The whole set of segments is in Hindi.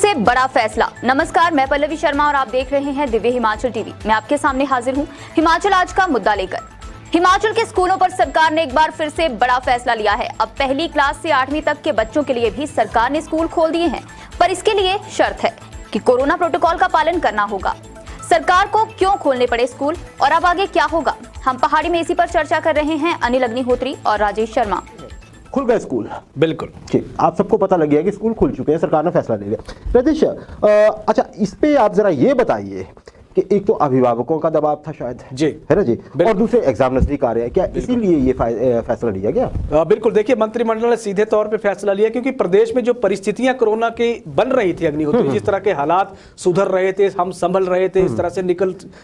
से बड़ा फैसला। नमस्कार, मैं पल्लवी शर्मा और आप देख रहे हैं दिव्य हिमाचल टीवी। मैं आपके सामने हाजिर हूं हिमाचल आज का मुद्दा लेकर। हिमाचल के स्कूलों पर सरकार ने एक बार फिर से बड़ा फैसला लिया है। अब पहली क्लास से 8वीं तक के बच्चों के लिए भी सरकार ने स्कूल खोल दिए हैं, पर इसके लिए शर्त है कि कोरोना प्रोटोकॉल का पालन करना होगा। सरकार को क्यों खोलने पड़े स्कूल और अब आगे क्या होगा, हम पहाड़ी में इसी पर चर्चा कर रहे हैं अनिल अग्निहोत्री और राजेश शर्मा। खुल गए स्कूल, बिल्कुल ठीक। आप सबको पता लग गया कि स्कूल खुल चुके हैं, सरकार ने फैसला ले लिया। राजेश, अच्छा इस पे आप जरा ये बताइए कि एक तो अभिभावकों का दबाव था शायद, जी, है ना जी, और दूसरे एग्जाम नजदीक आ रहे हैं, क्या इसीलिए ये फैसला लिया गया? बिल्कुल। देखिए, मंत्रिमंडल ने सीधे तौर पे फैसला लिया क्योंकि प्रदेश में जो परिस्थितियां कोरोना की बन रही थी अग्निहोत्री, जिस तरह के हालात सुधर रहे थे, हम संभल रहे थे, इस तरह से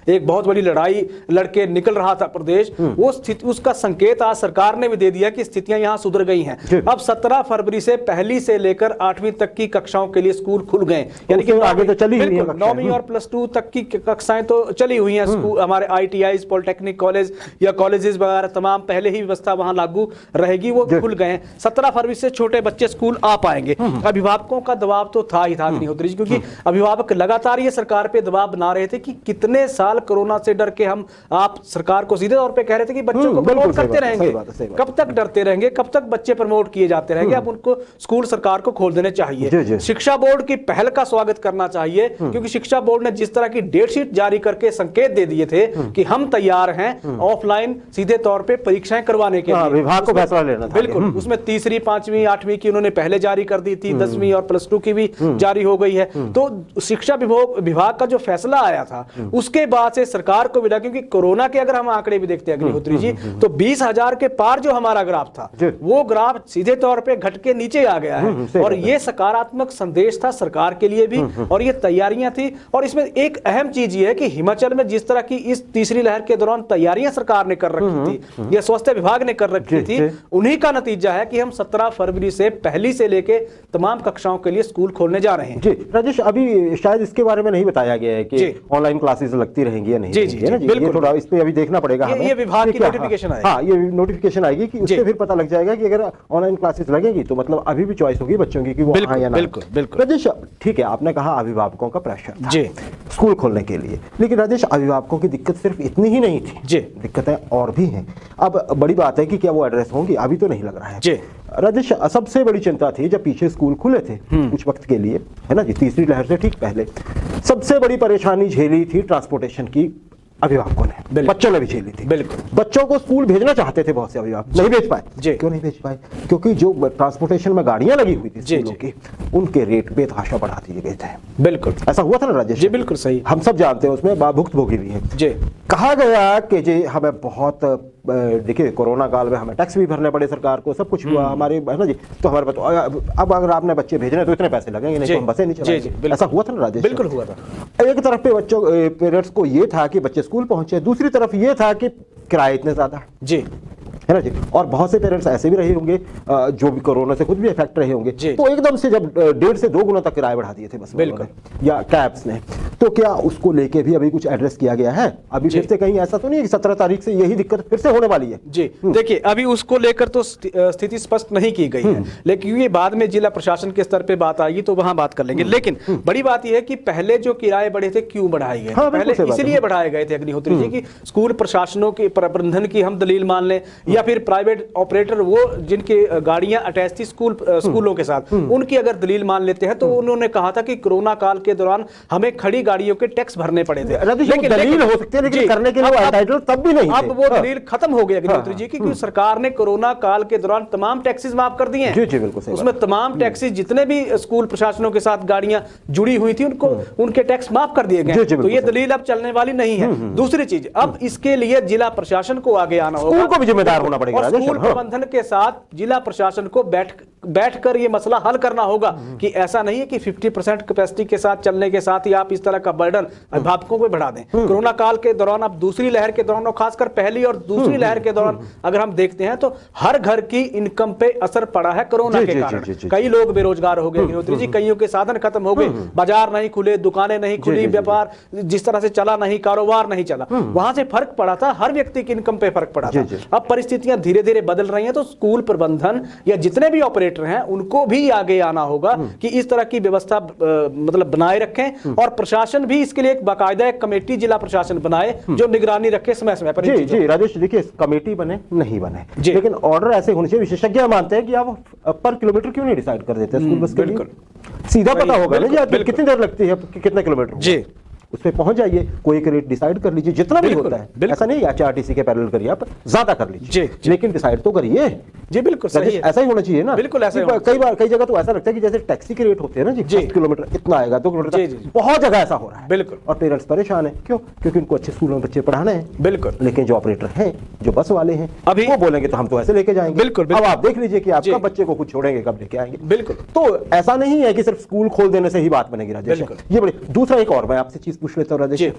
एक बहुत बड़ी लड़ाई लड़के निकल रहा था प्रदेश, वो स्थिति, उसका संकेत आज सरकार ने भी दे दिया कि स्थितियां यहाँ सुधर गई हैं। अब 17 फरवरी से पहली से लेकर 8वीं तक की कक्षाओं के लिए स्कूल खुल गए, यानी कि आगे तो चली 9वीं और +2 तक की कक्षाएं तो चली हुई हैं। स्कूल हमारे ITI, पॉलिटेक्निक कॉलेज या कॉलेजेस वगैरह तमाम पहले ही व्यवस्था वहां लागू रहेगी, वो खुल गए हैं। 17 फरवरी से छोटे बच्चे स्कूल आ पाएंगे। अभिभावकों का दबाव तो था ही था अग्निहोत्री जी, क्योंकि अभिभावक लगातार ये सरकार पे दबाव बना रहे थे कि कितने साल कोरोना से डर के आप सरकार को सीधे तौर पे कह रहे थे कि बच्चों को प्रमोट करते रहेंगे, कब तक डरते रहेंगे, कब तक बच्चे प्रमोट किए जाते रहेंगे। अब उनको स्कूल सरकार को खोल देने चाहिए। शिक्षा बोर्ड की पहल का स्वागत करना चाहिए, क्योंकि शिक्षा बोर्ड ने जिस तरह की डेटशीट जारी करके संकेत दे दिए थे कि हम तैयार हैं ऑफलाइन सीधे तौर पे परीक्षाएं करवाने के लिए, विभाग को फैसला लेना था। बिल्कुल, उसमें 3री, 5वीं, 8वीं की उन्होंने पहले जारी कर दी थी, 10वीं और +2 की भी जारी हो गई है। तो शिक्षा विभाग का जो फैसला आया था उसके बाद से सरकार को मिला, क्योंकि कोरोना के अगर हम आंकड़े भी देखते हैं अग्निहोत्री जी, तो 20,000 के पार जो हमारा ग्राफ था, वो ग्राफ सीधे तौर पे घट के नीचे आ गया है। और ये सकारात्मक संदेश था सरकार के लिए भी, और ये तैयारियां थी। और इसमें एक अहम चीज ये है कि हिमाचल में जिस तरह की इस तीसरी लहर के दौरान तैयारियां सरकार ने कर रखी थी, यह स्वास्थ्य विभाग ने कर रखी थी, उन्हीं का नतीजा है कि हम 17 फरवरी से पहली से लेके तमाम कक्षाओं के लिए स्कूल खोलने जा रहे हैं। जी राजेश, अभी शायद इसके बारे में नहीं बताया गया है कि ऑनलाइन क्लासेस लगती रहेंगी या नहीं। जी जी, ये थोड़ा इस पे अभी देखना पड़ेगा हमें। ये विभाग की नोटिफिकेशन आएगी। हाँ, ये नोटिफिकेशन आएगी कि उससे फिर पता लग जाएगा कि अगर ऑनलाइन क्लासेस लगेगी तो मतलब अभी भी चॉइस होगी बच्चों की कि वो हाँ या ना। बिल्कुल बिल्कुल। राजेश, ठीक है, आपने कहा अभिभावकों का प्रेशर था जी स्कूल खोलने के लिए, लेकिन राजेश अभिभावकों की दिक्कत सिर्फ इतनी ही नहीं थी जी, दिक्कतें और भी हैं। अब बड़ी बात है कि क्या वो एड्रेस होंगी, अभी तो नहीं लग रहा है जी। राजेश, सबसे बड़ी चिंता थी जब पीछे स्कूल खुले थे कुछ वक्त के लिए, है ना जी, तीसरी लहर से ठीक पहले सबसे बड़ी परेशानी झेली थी ट्रांसपोर्टेशन की अभिभावकों ने, बच्चों ने भी झेली थी। बिल्कुल, बच्चों को स्कूल भेजना चाहते थे बहुत से अभिभावक, नहीं भेज पाए। क्यों नहीं भेज पाए? क्योंकि जो ट्रांसपोर्टेशन में गाड़ियां लगी हुई थी स्कूलों की, उनके रेट बेतहाशा बढ़ा दिए गए थे। बिल्कुल ऐसा हुआ था ना राजेश जी, बिल्कुल सही, हम सब जानते हैं, उसमें भुक्तभोगी भी है जी। कहा गया कि जी हमें बहुत, देखिए कोरोना काल में हमें टैक्स भी भरने पड़े सरकार को, सब कुछ हुआ हमारे, है ना जी, तो हमारे पास अब अगर आपने बच्चे भेजने तो इतने पैसे लगेंगे, नहीं तो हम बसें नहीं चलाएंगे। ऐसा हुआ था ना राजेश? बिल्कुल हुआ था। एक तरफ पे बच्चों पेरेंट्स को ये था कि बच्चे स्कूल पहुंचे, दूसरी तरफ ये था कि किराए इतने ज्यादा जी, है ना जी, और बहुत से पेरेंट्स ऐसे भी रहे होंगे जो भी कोरोना से खुद भी इफेक्ट रहे होंगे, तो एकदम से जब 1.5 से 2 गुना तक किराए बढ़ा दिए थे बस या कैब्स ने, तो क्या उसको लेके भी अभी कुछ एड्रेस किया गया है? अभी फिर से कहीं ऐसा तो नहीं है कि 17 तारीख से यही दिक्कत फिर से होने वाली है? जी देखिए, अभी उसको लेकर तो स्थिति स्पष्ट नहीं की गई है, लेकिन ये बाद में जिला प्रशासन के स्तर पे बात आएगी तो वहां बात कर लेंगे। लेकिन बड़ी बात यह है कि पहले जो किराए बढ़े थे क्यों बढ़ाए गए? पहले इसलिए बढ़ाए गए थे अग्निहोत्री जी कि स्कूल प्रशासनों के प्रबंधन की हम दलील मान लें, या फिर प्राइवेट ऑपरेटर वो जिनकी गाड़ियां अटैच थी स्कूलों के साथ, उनकी अगर दलील मान लेते हैं तो उन्होंने कहा था कि कोरोना काल के दौरान हमें खड़ी गाड़ियों के टैक्स भरने पड़े थे। लेकिन दलील हो सकती है, लेकिन करने के लिए एंटाइटल तब भी नहीं थे। अब वो दलील खत्म हो गई अग्निहोत्री जी, क्योंकि सरकार ने कोरोना काल के दौरान तमाम टैक्सेस माफ कर दिए हैं। उसमें तमाम टैक्सेस जितने भी स्कूल प्रशासनों के साथ गाड़ियां जुड़ी हुई थी उनके टैक्स माफ कर दिए गए, तो ये दलील अब चलने वाली नहीं है। दूसरी चीज, अब इसके लिए जिला प्रशासन को आगे आना होगा, स्कूल को भी जिम्मेदार होना पड़ेगा, स्कूल प्रबंधन के साथ जिला प्रशासन को बैठकर ये मसला हल करना होगा कि ऐसा नहीं है कि 50% कैपेसिटी के साथ चलने के साथ ही आप इस तरह का बर्डन अभिभावकों पे बढ़ा दें। कोरोना काल के दौरान, अब दूसरी लहर के दौरान, और खासकर पहली और दूसरी लहर के दौरान अगर हम देखते हैं तो हर घर की इनकम पे असर पड़ा है कोरोना के कारण। कई लोग बेरोजगार हो गए अग्निहोत्री जी, कईयों के साधन खत्म हो गए, बाजार नहीं खुले, दुकानें नहीं खुली, व्यापार जिस तरह से चला नहीं, कारोबार नहीं चला, वहां से फर्क पड़ा था, हर व्यक्ति की इनकम पे फर्क पड़ा था। अब परिस्थितियां धीरे धीरे बदल रही हैं, तो स्कूल प्रबंधन या जितने भी ऑपरेटर ऑपरेटर हैं उनको भी आगे आना होगा कि इस तरह की व्यवस्था मतलब बनाए रखें, और प्रशासन भी इसके लिए एक बाकायदा एक कमेटी जिला प्रशासन बनाए जो निगरानी रखे समय समय पर। जी राजेश, देखिए कमेटी बने नहीं बने, लेकिन ऑर्डर ऐसे होने चाहिए। विशेषज्ञ मानते हैं कि आप पर किलोमीटर क्यों नहीं डिसाइड कर देते स्कूल बस के लिए? सीधा पता होगा ना जी आपको कितनी देर लगती है, कितना किलोमीटर जी, उस पे पहुंच जाइए, कोई एक रेट डिसाइड कर लीजिए जितना भी होता है। ऐसा नहीं HRTC के पैरेलल करिए, आप ज्यादा कर लीजिए लेकिन डिसाइड तो करिए। जी बिल्कुल सही है, ऐसा ही होना चाहिए ना। बिल्कुल ऐसा कई जगह तो ऐसा लगता है कि जैसे टैक्सी के रेट होते हैं ना जी, 1 किलोमीटर इतना आएगा, 2 किलोमीटर, बहुत जगह ऐसा हो रहा है। बिल्कुल, और पेरेंट्स परेशान है, क्यों? क्योंकि उनको अच्छे स्कूलों में बच्चे पढ़ाने हैं। बिल्कुल, लेकिन जो ऑपरेटर हैं, जो बस वाले हैं, अभी वो बोलेंगे तो हम तो ऐसे लेके जाएंगे। बिल्कुल, अब आप देख लीजिए कि आपका बच्चे को खुद छोड़ेंगे कब लेके आएंगे। बिल्कुल, तो ऐसा नहीं है कि सिर्फ स्कूल खोल देने से ही बात बनेगी राजेश, ये बड़ी। दूसरा एक और मैं आपसे चीज पूछ लेता हूँ राजेश,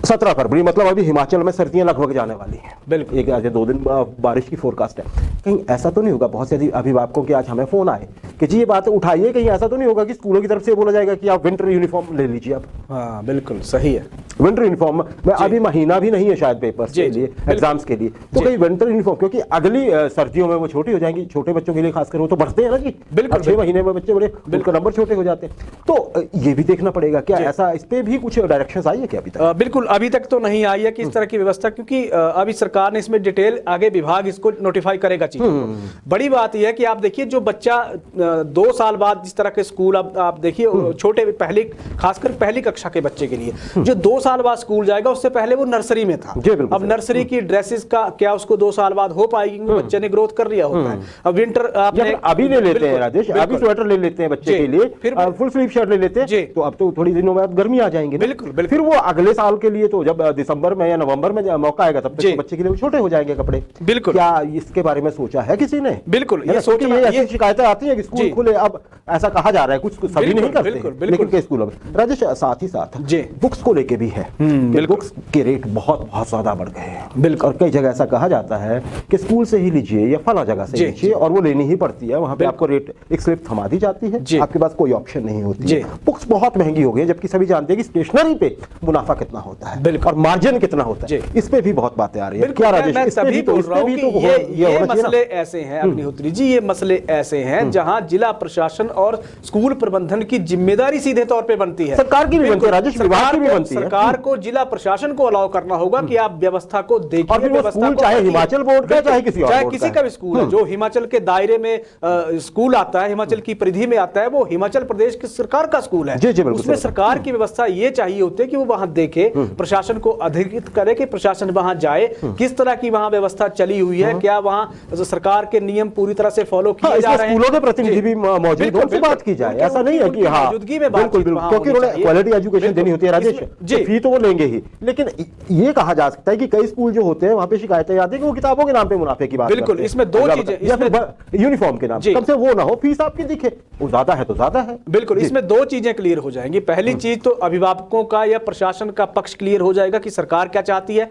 17 फरवरी मतलब अभी हिमाचल में सर्दियां लगभग जाने वाली हैं। बिल्कुल, एक आज 2 दिन बारिश की फोरकास्ट है। कहीं ऐसा तो नहीं होगा, बहुत से अभिभावकों के आज हमें फोन आए कि जी ये बात उठाइए, कहीं ऐसा तो नहीं होगा कि स्कूलों की तरफ से बोला जाएगा कि आप विंटर यूनिफॉर्म ले लीजिए अब? हाँ बिल्कुल सही है, विंटर यूनिफॉर्म में अभी महीना भी नहीं है शायद पेपर्स के लिए, एग्जाम्स के लिए, तो कहीं विंटर यूनिफॉर्म, क्योंकि अगली सर्दियों में वो छोटी हो जाएंगी। छोटे बच्चों के लिए खासकर वो तो बढ़ते हैं ना जी, बिल्कुल 6 महीने में बच्चे बड़े, बिल्कुल नंबर छोटे हो जाते हैं। तो ये भी देखना पड़ेगा, क्या ऐसा इस पे भी कुछ डायरेक्शंस आई है क्या अभी तक? बिल्कुल अभी तक तो नहीं आई है कि इस तरह की व्यवस्था, क्योंकि अभी सरकार ने इसमें डिटेल आगे विभाग इसको नोटिफाई करेगा चीजों को। बड़ी बात यह है कि आप देखिए जो बच्चा 2 साल बाद जिस तरह के स्कूल आप देखिए छोटे पहली खासकर पहली कक्षा के बच्चे के लिए जो 2 साल बाद स्कूल जाएगा, उससे पहले वो नर्सरी में था। अब नर्सरी की ड्रेसेस का क्या उसको 2 साल बाद हो पाएगी? बच्चे ने ग्रोथ कर लिया होता है। अब विंटर आपने अभी ले लेते हैं राजेश, अभी स्वेटर ले लेते हैं बच्चे के लिए, फिर फुल स्लीव शर्ट ले लेते हैं, तो अब तो थोड़ी दिनों बाद गर्मी आ जाएंगे। बिल्कुल, फिर वो अगले साल के लिए तो जब दिसंबर में या नवंबर में मौका आएगा तब तक बच्चे के लिए छोटे हो जाएंगे कपड़े। बिल्कुल, क्या इसके बारे में सोचा है किसी ने? बिल्कुल, ये सोचना, ये शिकायतें आती है कि स्कूल खुले, अब ऐसा कहा जा रहा है, कुछ सभी नहीं करते लेकिन कई स्कूलों में राजेश साथ ही साथ बुक्स को लेके भी है। बुक्स के रेट बहुत ज्यादा बढ़ गए हैं, और कई जगह ऐसा कहा जाता है कि स्कूल से ही लीजिए या फला जगह से लीजिए, और वो लेनी ही पड़ती है। वहां पे आपको रेट एक स्लिप थमा दी जाती है, आपके पास कोई ऑप्शन नहीं होती है। बुक्स बहुत महंगी हो गई, जबकि सभी जानते हैं कि स्टेशनरी पे मुनाफा कितना होता है और मार्जिन कितना होता है। इस पे भी बहुत बातें आ रही है। क्या राजेश, मैं तभी बोल रहा हूं कि ये मसले ऐसे हैं अग्निहोत्री जी, ये मसले ऐसे हैं जहां जिला प्रशासन और स्कूल प्रबंधन की जिम्मेदारी सीधे तौर पे बनती है, सरकार की भी बनती है राजेश, विभाग की भी बनती है। सरकार को जिला प्रशासन को अलाउ करना होगा कि आप व्यवस्था को देखिए, व्यवस्था को, चाहे हिमाचल बोर्ड का चाहे किसी का भी स्कूल है, जो हिमाचल के दायरे में स्कूल आता है, हिमाचल की परिधि में आता है, वो हिमाचल प्रदेश की सरकार का स्कूल है। उसमें सरकार की व्यवस्था ये चाहिए होती है कि वो वहां देखे, प्रशासन को अधिकृत करे कि प्रशासन वहां जाए, किस तरह की वहां व्यवस्था चली हुई है, क्या वहां सरकार के नियम पूरी तरह से फॉलो किए जा रहे हैं। स्कूलों के प्रतिनिधि भी मौजूद उनसे बात की जाए, ऐसा नहीं है कि हाँ मौजूदगी में बिल्कुल, क्योंकि उन्होंने क्वालिटी एजुकेशन देनी होती है राजेश, फी तो वो लेंगे ही, लेकिन ये कहा जा सकता है कि कई स्कूल जो होते हैं वहां पे शिकायतें आती है कि वो किताबों के नाम पे मुनाफे की बात करते हैं। बिल्कुल, इसमें 2 चीजें, या फिर यूनिफॉर्म के नाम कम से वो ना हो, फीस आपकी दिखे, वो ज्यादा है तो ज्यादा है। बिल्कुल, इसमें 2 चीजें क्लियर हो जाएंगी। पहली चीज तो अभिभावकों का या प्रशासन का पक्ष क्लियर हो जाएगा कि सरकार क्या चाहती है,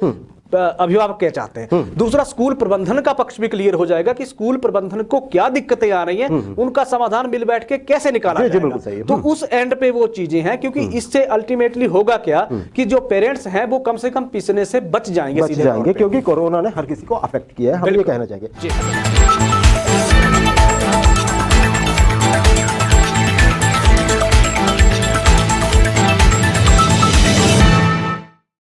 अभिभावक क्या चाहते हैं। दूसरा, स्कूल प्रबंधन का पक्ष भी क्लियर हो जाएगा कि स्कूल प्रबंधन को क्या दिक्कतें आ रही हैं, उनका समाधान मिल बैठ के कैसे निकाला जाएगा। तो उस एंड पे वो चीजें हैं, क्योंकि इससे अल्टीमेटली होगा क्या कि जो पेरेंट्स हैं वो कम से कम पिसने से बच जाएंगे, क्योंकि कोरोना ने हर किसी को अफेक्ट किया है, हम ये कहना चाहेंगे।